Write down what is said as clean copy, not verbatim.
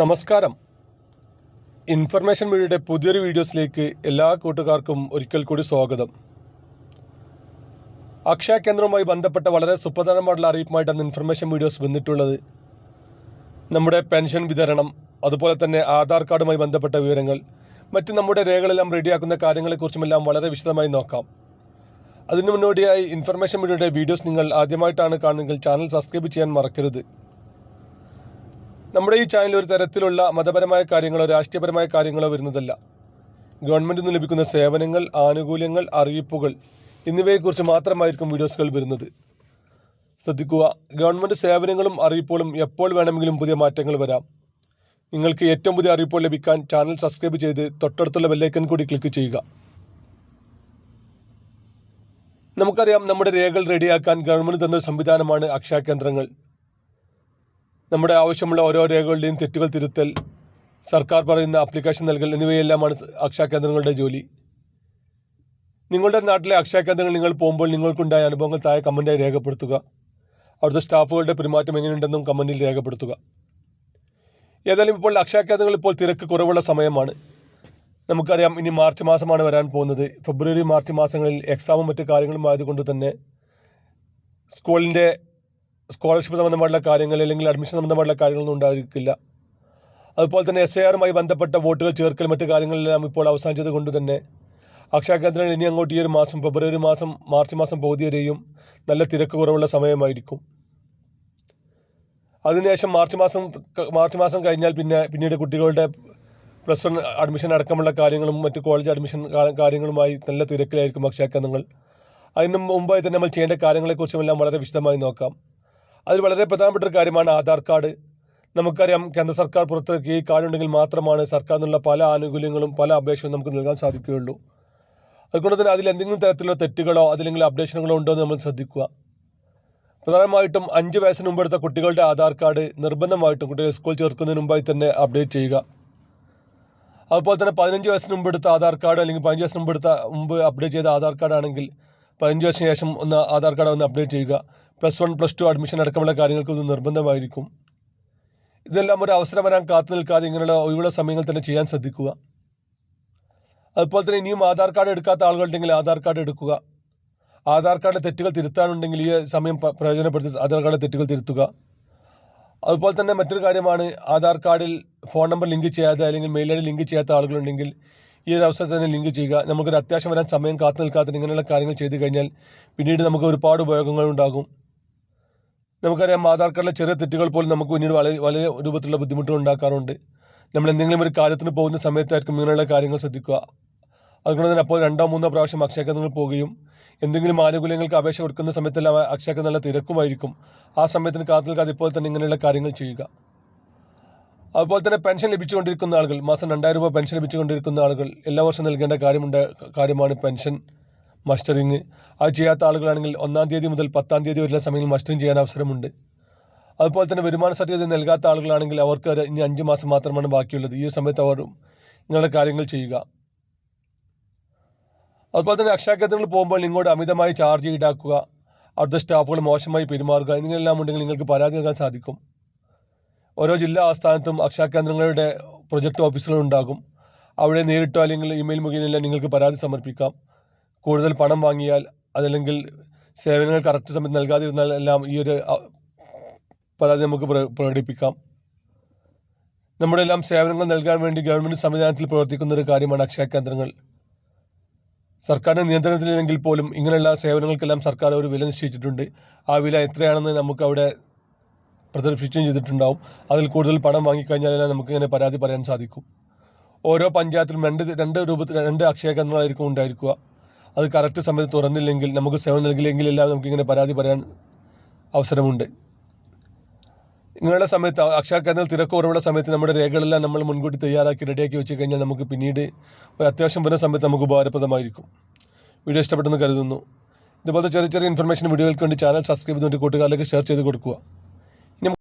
നമസ്കാരം. ഇൻഫർമേഷൻ മീഡിയയുടെ പുതിയൊരു വീഡിയോസിലേക്ക് എല്ലാ കൂട്ടുകാർക്കും ഒരിക്കൽ കൂടി സ്വാഗതം. അക്ഷയ കേന്ദ്രവുമായി ബന്ധപ്പെട്ട വളരെ സുപ്രധാനമായിട്ടുള്ള അറിയിപ്പുമായിട്ടാണ് ഇൻഫർമേഷൻ വീഡിയോസ് വന്നിട്ടുള്ളത്. നമ്മുടെ പെൻഷൻ വിതരണം, അതുപോലെ തന്നെ ആധാർ കാർഡുമായി ബന്ധപ്പെട്ട വിവരങ്ങൾ, മറ്റ് നമ്മുടെ രേഖകളെല്ലാം റെഡിയാക്കുന്ന കാര്യങ്ങളെക്കുറിച്ചുമെല്ലാം വളരെ വിശദമായി നോക്കാം. അതിനു മുന്നോടിയായി ഇൻഫർമേഷൻ മീഡിയയുടെ വീഡിയോസ് നിങ്ങൾ ആദ്യമായിട്ടാണ് കാണുന്നതെങ്കിൽ ചാനൽ സബ്സ്ക്രൈബ് ചെയ്യാൻ മറക്കരുത്. നമ്മുടെ ഈ ചാനൽ ഒരു തരത്തിലുള്ള മതപരമായ കാര്യങ്ങളോ രാഷ്ട്രീയപരമായ കാര്യങ്ങളോ വരുന്നതല്ല. ഗവൺമെൻറ്റിൽ നിന്ന് ലഭിക്കുന്ന സേവനങ്ങൾ, ആനുകൂല്യങ്ങൾ, അറിയിപ്പുകൾ എന്നിവയെക്കുറിച്ച് മാത്രമായിരിക്കും വീഡിയോസുകൾ വരുന്നത്. ശ്രദ്ധിക്കുക, ഗവൺമെൻറ് സേവനങ്ങളും അറിയിപ്പുകളും എപ്പോൾ വേണമെങ്കിലും പുതിയ മാറ്റങ്ങൾ വരാം. നിങ്ങൾക്ക് ഏറ്റവും പുതിയ അറിയിപ്പുകൾ ലഭിക്കാൻ ചാനൽ സബ്സ്ക്രൈബ് ചെയ്ത് തൊട്ടടുത്തുള്ള ബെല്ലൈക്കൺ കൂടി ക്ലിക്ക് ചെയ്യുക. നമുക്കറിയാം, നമ്മുടെ രേഖകൾ റെഡിയാക്കാൻ ഗവൺമെൻറ് തന്ന സംവിധാനമാണ് അക്ഷയ കേന്ദ്രങ്ങൾ. നമ്മുടെ ആവശ്യമുള്ള ഓരോ രേഖകളുടെയും തെറ്റുകൾ തിരുത്തൽ, സർക്കാർ പറയുന്ന ആപ്ലിക്കേഷൻ നൽകൽ എന്നിവയെല്ലാമാണ് അക്ഷയ കേന്ദ്രങ്ങളുടെ ജോലി. നിങ്ങളുടെ നാട്ടിലെ അക്ഷയ കേന്ദ്രങ്ങൾ നിങ്ങൾ പോകുമ്പോൾ നിങ്ങൾക്കുണ്ടായ അനുഭവങ്ങൾ താഴെ കമൻറ്റായി രേഖപ്പെടുത്തുക. അവിടുത്തെ സ്റ്റാഫുകളുടെ പെരുമാറ്റം എങ്ങനെയുണ്ടെന്നും കമൻറ്റിൽ രേഖപ്പെടുത്തുക. ഏതായാലും ഇപ്പോൾ അക്ഷയ കേന്ദ്രങ്ങൾ ഇപ്പോൾ തിരക്ക് കുറവുള്ള സമയമാണ്. നമുക്കറിയാം, ഇനി മാർച്ച് മാസമാണ് വരാൻ പോകുന്നത്. ഫെബ്രുവരി മാർച്ച് മാസങ്ങളിൽ എക്സാമും മറ്റു കാര്യങ്ങളും ആയതുകൊണ്ട് തന്നെ സ്കൂളിൻ്റെ സ്കോളർഷിപ്പ് സംബന്ധമായിട്ടുള്ള കാര്യങ്ങൾ അല്ലെങ്കിൽ അഡ്മിഷൻ സംബന്ധമായിട്ടുള്ള കാര്യങ്ങളൊന്നും ഉണ്ടായിരിക്കില്ല. അതുപോലെ തന്നെ SIRമായി ബന്ധപ്പെട്ട വോട്ടുകൾ ചേർക്കൽ മറ്റു കാര്യങ്ങളെല്ലാം ഇപ്പോൾ അവസാനിച്ചത് കൊണ്ട് തന്നെ അക്ഷയ കേന്ദ്രങ്ങൾ ഇനി അങ്ങോട്ട് ഈ ഒരു മാസം, ഫെബ്രുവരി മാസം, മാർച്ച് മാസം പകുതി വരെയും നല്ല തിരക്ക് കുറവുള്ള സമയമായിരിക്കും. അതിനുശേഷം മാർച്ച് മാസം കഴിഞ്ഞാൽ പിന്നീട് കുട്ടികളുടെ +1 അഡ്മിഷൻ അടക്കമുള്ള കാര്യങ്ങളും മറ്റ് കോളേജ് അഡ്മിഷൻ കാര്യങ്ങളുമായി നല്ല തിരക്കിലായിരിക്കും അക്ഷയ കേന്ദ്രങ്ങൾ. അതിന് മുമ്പായി തന്നെ നമ്മൾ ചെയ്യേണ്ട കാര്യങ്ങളെക്കുറിച്ചുമെല്ലാം വളരെ വിശദമായി നോക്കാം. അതിൽ വളരെ പ്രധാനപ്പെട്ട ഒരു കാര്യമാണ് ആധാർ കാർഡ്. നമുക്കറിയാം, കേന്ദ്ര സർക്കാർ പുറത്തിറക്കിയ ഈ കാർഡ് ഉണ്ടെങ്കിൽ മാത്രമാണ് സർക്കാർ നിന്നുള്ള പല ആനുകൂല്യങ്ങളും പല അപേക്ഷകളും നമുക്ക് നൽകാൻ സാധിക്കുകയുള്ളൂ. അതുകൊണ്ട് തന്നെ അതിൽ എന്തെങ്കിലും തരത്തിലുള്ള തെറ്റുകളോ അതിലെങ്കിലും അപ്ഡേഷനുകളോ ഉണ്ടോ എന്ന് നമ്മൾ ശ്രദ്ധിക്കുക. പ്രധാനമായിട്ടും 5 വയസ്സിന് മുമ്പെടുത്ത കുട്ടികളുടെ ആധാർ കാർഡ് നിർബന്ധമായിട്ടും കുട്ടികളെ സ്കൂൾ ചേർക്കുന്നതിന് മുമ്പായി തന്നെ അപ്ഡേറ്റ് ചെയ്യുക. അതുപോലെ തന്നെ 15 വയസ്സിന് മുമ്പെടുത്ത ആധാർ കാർഡ് അല്ലെങ്കിൽ 15 വയസ്സിന് മുമ്പ് അപ്ഡേറ്റ് ചെയ്ത ആധാർ കാർഡ് ആണെങ്കിൽ 15 വയസ്സിന് ശേഷം ആധാർ കാർഡ് ഒന്ന് അപ്ഡേറ്റ് ചെയ്യുക. +1 +2 അഡ്മിഷൻ അടക്കമുള്ള കാര്യങ്ങൾക്ക് ഇത് നിർബന്ധമായിരിക്കും. ഇതെല്ലാം ഒരു അവസരം വരാൻ കാത്തു നിൽക്കാതെ ഇങ്ങനെയുള്ള ഒഴിവുള്ള സമയങ്ങൾ തന്നെ ചെയ്യാൻ ശ്രദ്ധിക്കുക. അതുപോലെ തന്നെ ഇനിയും ആധാർ കാർഡ് എടുക്കാത്ത ആളുകളുണ്ടെങ്കിൽ ആധാർ കാർഡ് എടുക്കുക. ആധാർ കാർഡിലെ തെറ്റുകൾ തിരുത്താനുണ്ടെങ്കിൽ ഈ സമയം പ്രയോജനപ്പെടുത്തി ആധാർ കാർഡിലെ തെറ്റുകൾ തിരുത്തുക. അതുപോലെ തന്നെ മറ്റൊരു കാര്യമാണ്, ആധാർ കാർഡിൽ ഫോൺ നമ്പർ ലിങ്ക് ചെയ്യാതെ അല്ലെങ്കിൽ മെയിൽ ID ലിങ്ക് ചെയ്യാത്ത ആളുകളുണ്ടെങ്കിൽ ഈ ഒരു അവസരത്തിൽ തന്നെ ലിങ്ക് ചെയ്യുക. നമുക്കൊരു അത്യാവശ്യം വരാൻ സമയം കാത്തു നിൽക്കാതെ ഇങ്ങനെയുള്ള കാര്യങ്ങൾ ചെയ്തു കഴിഞ്ഞാൽ പിന്നീട് നമുക്ക് ഒരുപാട് ഉപയോഗങ്ങളുണ്ടാകും. നമുക്കറിയാം, ആധാർ കാർഡിലെ ചെറിയ തെറ്റുകൾ പോലും നമുക്ക് പിന്നീട് വലിയ രൂപത്തിലുള്ള ബുദ്ധിമുട്ടുകൾ ഉണ്ടാക്കാറുണ്ട്. നമ്മൾ എന്തെങ്കിലും ഒരു കാര്യത്തിന് പോകുന്ന സമയത്തായിരിക്കും ഇങ്ങനെയുള്ള കാര്യങ്ങൾ ശ്രദ്ധിക്കുക. അതുകൊണ്ട് തന്നെ അപ്പോൾ 2-3 പ്രാവശ്യം അക്ഷയ കേന്ദ്രങ്ങളിൽ പോവുകയും എന്തെങ്കിലും ആനുകൂല്യങ്ങൾക്ക് അപേക്ഷ കൊടുക്കുന്ന സമയത്തെല്ലാം അക്ഷയ കേന്ദ്രം നല്ല തിരക്കുമായിരിക്കും. ആ സമയത്തിന് കാത്തു നിൽക്കാതെ ഇപ്പോൾ തന്നെ ഇങ്ങനെയുള്ള കാര്യങ്ങൾ ചെയ്യുക. അതുപോലെ തന്നെ പെൻഷൻ ലഭിച്ചുകൊണ്ടിരിക്കുന്ന ആളുകൾ, മാസം 2000 രൂപ പെൻഷൻ ലഭിച്ചുകൊണ്ടിരിക്കുന്ന ആളുകൾ എല്ലാ വർഷവും നൽകേണ്ട കാര്യമാണ് പെൻഷൻ മസ്റ്ററിങ്. അത് ചെയ്യാത്ത ആളുകളാണെങ്കിൽ 1-ാം തീയതി മുതൽ 10-ാം തീയതി വരെയുള്ള സമയങ്ങളിൽ മസ്റ്ററിങ് ചെയ്യാൻ അവസരമുണ്ട്. അതുപോലെ തന്നെ വരുമാന സർട്ടിഫിക്കറ്റ് നൽകാത്ത ആളുകളാണെങ്കിൽ അവർക്ക് ഇനി 5 മാസം മാത്രമാണ് ബാക്കിയുള്ളത്. ഈ സമയത്ത് അവർ ഇങ്ങനെയുള്ള കാര്യങ്ങൾ ചെയ്യുക. അതുപോലെ തന്നെ അക്ഷയ കേന്ദ്രങ്ങളിൽ പോകുമ്പോൾ ഇങ്ങോട്ട് അമിതമായി ചാർജ് ഈടാക്കുക, അവിടുത്തെ സ്റ്റാഫുകൾ മോശമായി പെരുമാറുക എന്നിങ്ങനെയെല്ലാം ഉണ്ടെങ്കിൽ നിങ്ങൾക്ക് പരാതി നൽകാൻ സാധിക്കും. ഓരോ ജില്ലാ ആസ്ഥാനത്തും അക്ഷയ കേന്ദ്രങ്ങളുടെ പ്രൊജക്ട് ഓഫീസുകൾ ഉണ്ടാകും. അവിടെ നേരിട്ടോ അല്ലെങ്കിൽ ഇമെയിൽ മുഖേനയോ നിങ്ങൾക്ക് പരാതി സമർപ്പിക്കാം. കൂടുതൽ പണം വാങ്ങിയാൽ അതല്ലെങ്കിൽ സേവനങ്ങൾ കറക്റ്റ് സമയത്ത് നൽകാതിരുന്നാൽ എല്ലാം ഈ ഒരു പരാതി നമുക്ക് പ്രകടിപ്പിക്കാം. നമ്മുടെ എല്ലാം സേവനങ്ങൾ നൽകാൻ വേണ്ടി ഗവൺമെൻറ് സംവിധാനത്തിൽ പ്രവർത്തിക്കുന്ന ഒരു കാര്യമാണ് അക്ഷയ കേന്ദ്രങ്ങൾ. സർക്കാരിൻ്റെ നിയന്ത്രണത്തിലെങ്കിൽ പോലും ഇങ്ങനെയുള്ള സേവനങ്ങൾക്കെല്ലാം സർക്കാർ ഒരു വില നിശ്ചയിച്ചിട്ടുണ്ട്. ആ വില എത്രയാണെന്ന് നമുക്ക് അവിടെ പ്രദർശിപ്പിച്ചും ചെയ്തിട്ടുണ്ടാവും. അതിൽ കൂടുതൽ പണം വാങ്ങിക്കഴിഞ്ഞാൽ നമുക്കിങ്ങനെ പരാതി പറയാൻ സാധിക്കും. ഓരോ പഞ്ചായത്തിലും രണ്ട് അക്ഷയ കേന്ദ്രങ്ങളായിരിക്കും ഉണ്ടായിരിക്കുക. അത് കറക്റ്റ് സമയത്ത് തുറന്നില്ലെങ്കിൽ, നമുക്ക് സേവനം നൽകില്ലെങ്കിൽ എല്ലാം നമുക്കിങ്ങനെ പരാതി പറയാൻ അവസരമുണ്ട്. ഇങ്ങനെയുള്ള സമയത്ത് അക്ഷയ കേന്ദ്രങ്ങൾ തിരക്ക് കുറവുള്ള സമയത്ത് നമ്മുടെ രേഖകളെല്ലാം നമ്മൾ മുൻകൂട്ടി തയ്യാറാക്കി റെഡിയാക്കി വെച്ച് കഴിഞ്ഞാൽ നമുക്ക് പിന്നീട് ഒരു അത്യാവശ്യം വരുന്ന സമയത്ത് നമുക്ക് ഉപകാരപ്രദമായിരിക്കും. വീഡിയോ ഇഷ്ടപ്പെട്ടെന്ന് കരുതുന്നു. ഇതുപോലത്തെ ചെറിയ ഇൻഫർമേഷൻ വീഡിയോകൾക്ക് വേണ്ടി ചാനൽ സബ്സ്ക്രൈബ് ചെയ്തുകൊണ്ട് കൂട്ടുകാരിലേക്ക് ഷെയർ ചെയ്ത് കൊടുക്കുക.